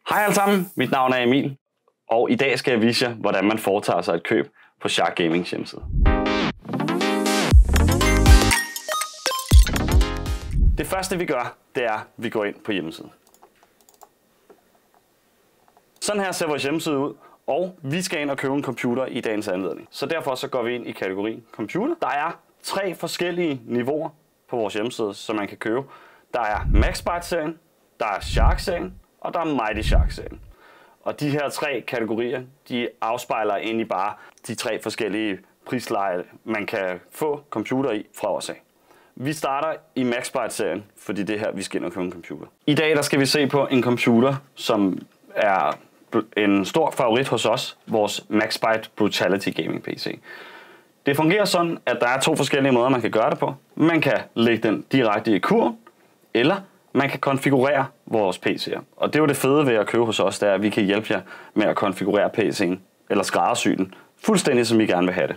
Hej alle sammen, mit navn er Emil, og i dag skal jeg vise jer, hvordan man foretager sig et køb på Shark Gamings hjemmeside. Det første vi gør, det er, at vi går ind på hjemmesiden. Sådan her ser vores hjemmeside ud, og vi skal ind og købe en computer i dagens anledning. Så derfor så går vi ind i kategorien computer. Der er 3 forskellige niveauer på vores hjemmeside, som man kan købe. Der er MaxByte-serien, der er Shark-serien, og der er Mighty Shark-serien. Og de her 3 kategorier, de afspejler egentlig bare de 3 forskellige prisleje, man kan få computer i fra os af. Vi starter i MaxByte-serien, fordi det er her, vi skal ind og købe en computer. I dag der skal vi se på en computer, som er en stor favorit hos os, vores MaxByte Brutality Gaming PC. Det fungerer sådan, at der er 2 forskellige måder, man kan gøre det på. Man kan lægge den direkte i kurven, eller man kan konfigurere vores PC'er. Og det er jo det fede ved at købe hos os, det er, at vi kan hjælpe jer med at konfigurere PC'en, eller skræddersy den, fuldstændig som I gerne vil have det.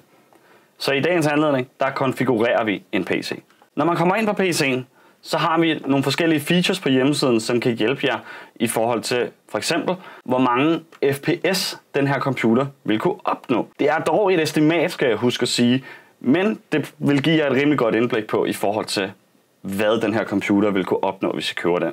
Så i dagens anledning, der konfigurerer vi en PC. Når man kommer ind på PC'en, så har vi nogle forskellige features på hjemmesiden, som kan hjælpe jer i forhold til for eksempel, hvor mange FPS den her computer vil kunne opnå. Det er dog et estimat, skal jeg huske at sige, men det vil give jer et rimelig godt indblik på i forhold til, hvad den her computer vil kunne opnå, hvis I køber den.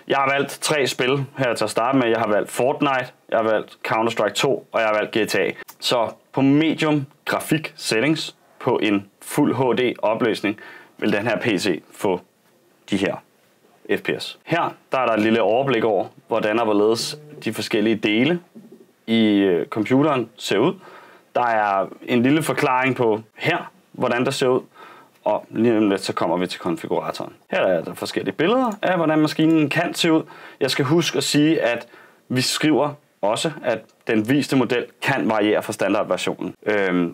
Jeg har valgt 3 spil her til at starte med. Jeg har valgt Fortnite, jeg har valgt Counter-Strike 2, og jeg har valgt GTA. Så på medium grafik settings på en fuld HD opløsning vil den her PC få de her FPS. Her der er der et lille overblik over, hvordan og hvorledes de forskellige dele i computeren ser ud. Der er en lille forklaring på her, hvordan det ser ud. Og lige om lidt, så kommer vi til konfiguratoren. Her er der forskellige billeder af, hvordan maskinen kan se ud. Jeg skal huske at sige, at vi skriver også, at den viste model kan variere fra standardversionen.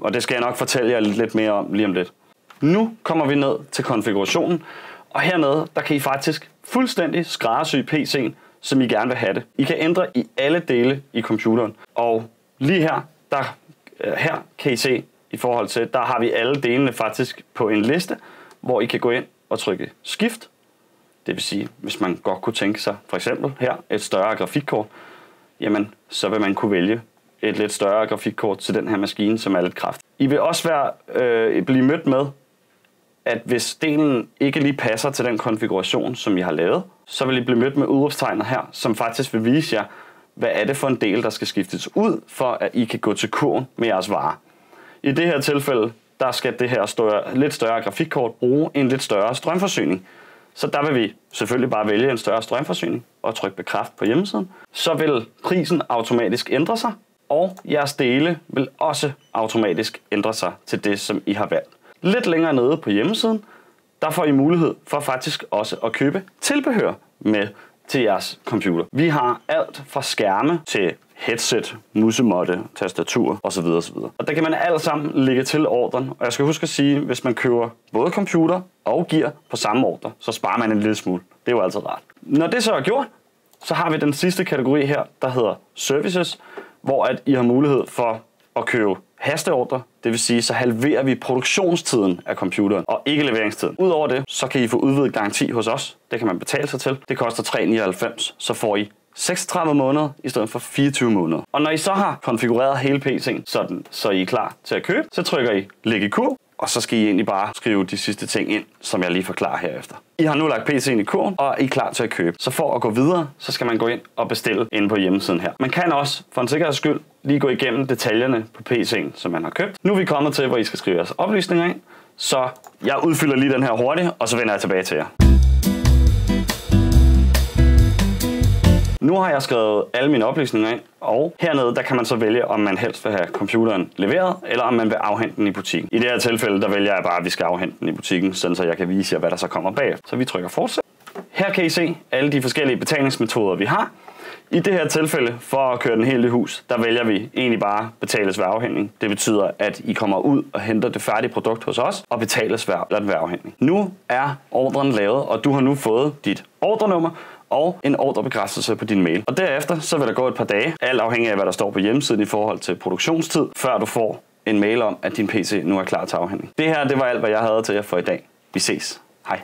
Og det skal jeg nok fortælle jer lidt mere om lige om lidt. Nu kommer vi ned til konfigurationen. Og hernede, der kan I faktisk fuldstændig skræddersy PC'en, som I gerne vil have det. I kan ændre i alle dele i computeren. Og lige her kan I se, i forhold til, der har vi alle delene faktisk på en liste, hvor I kan gå ind og trykke skift. Det vil sige, hvis man godt kunne tænke sig, for eksempel her, et større grafikkort, jamen, så vil man kunne vælge et lidt større grafikkort til den her maskine, som er lidt kraftig. I vil også blive mødt med, at hvis delen ikke lige passer til den konfiguration, som I har lavet, så vil I blive mødt med udråbstegnet her, som faktisk vil vise jer, hvad er det for en del, der skal skiftes ud, for at I kan gå til kurven med jeres varer. I det her tilfælde, der skal det her lidt større grafikkort bruge en lidt større strømforsyning. Så der vil vi selvfølgelig bare vælge en større strømforsyning og trykke bekræft på hjemmesiden. Så vil prisen automatisk ændre sig, og jeres dele vil også automatisk ændre sig til det, som I har valgt. Lidt længere nede på hjemmesiden, der får I mulighed for faktisk også at købe tilbehør med til jeres computer. Vi har alt fra skærme til headset, musemåtte, tastatur osv. osv. Og der kan man alt sammen lægge til ordren. Og jeg skal huske at sige, hvis man køber både computer og gear på samme ordre, så sparer man en lille smule. Det er jo altid rart. Når det så er gjort, så har vi den sidste kategori her, der hedder Services, hvor at I har mulighed for at købe hasteordre. Det vil sige, så halverer vi produktionstiden af computeren og ikke leveringstiden. Udover det, så kan I få udvidet garanti hos os. Det kan man betale sig til. Det koster 3,99, så får I 36 måneder i stedet for 24 måneder. Og når I så har konfigureret hele PC'en, så I er klar til at købe, så trykker I læg i kurv, og så skal I egentlig bare skrive de sidste ting ind, som jeg lige forklarer herefter. I har nu lagt PC'en i kurven, og I er klar til at købe. Så for at gå videre, så skal man gå ind og bestille inde på hjemmesiden her. Man kan også, for en sikkerheds skyld, lige gå igennem detaljerne på PC'en, som man har købt. Nu er vi kommet til, hvor I skal skrive jeres oplysninger ind, så jeg udfylder lige den her hurtigt, og så vender jeg tilbage til jer. Nu har jeg skrevet alle mine oplysninger ind, og hernede der kan man så vælge, om man helst vil have computeren leveret, eller om man vil afhente den i butikken. I det her tilfælde, der vælger jeg bare, at vi skal afhente den i butikken, sådan så jeg kan vise jer, hvad der så kommer bagefter. Så vi trykker fortsæt. Her kan I se alle de forskellige betalingsmetoder, vi har. I det her tilfælde, for at køre den helt i hus, der vælger vi egentlig bare betales ved afhentning. Det betyder, at I kommer ud og henter det færdige produkt hos os, og betales ved afhentning. Nu er ordren lavet, og du har nu fået dit ordrenummer, og en ordrebekræftelse på din mail. Og derefter så vil der gå et par dage, alt afhængig af hvad der står på hjemmesiden i forhold til produktionstid, før du får en mail om, at din PC nu er klar til afhentning. Det her, det var alt, hvad jeg havde til jer for i dag. Vi ses. Hej.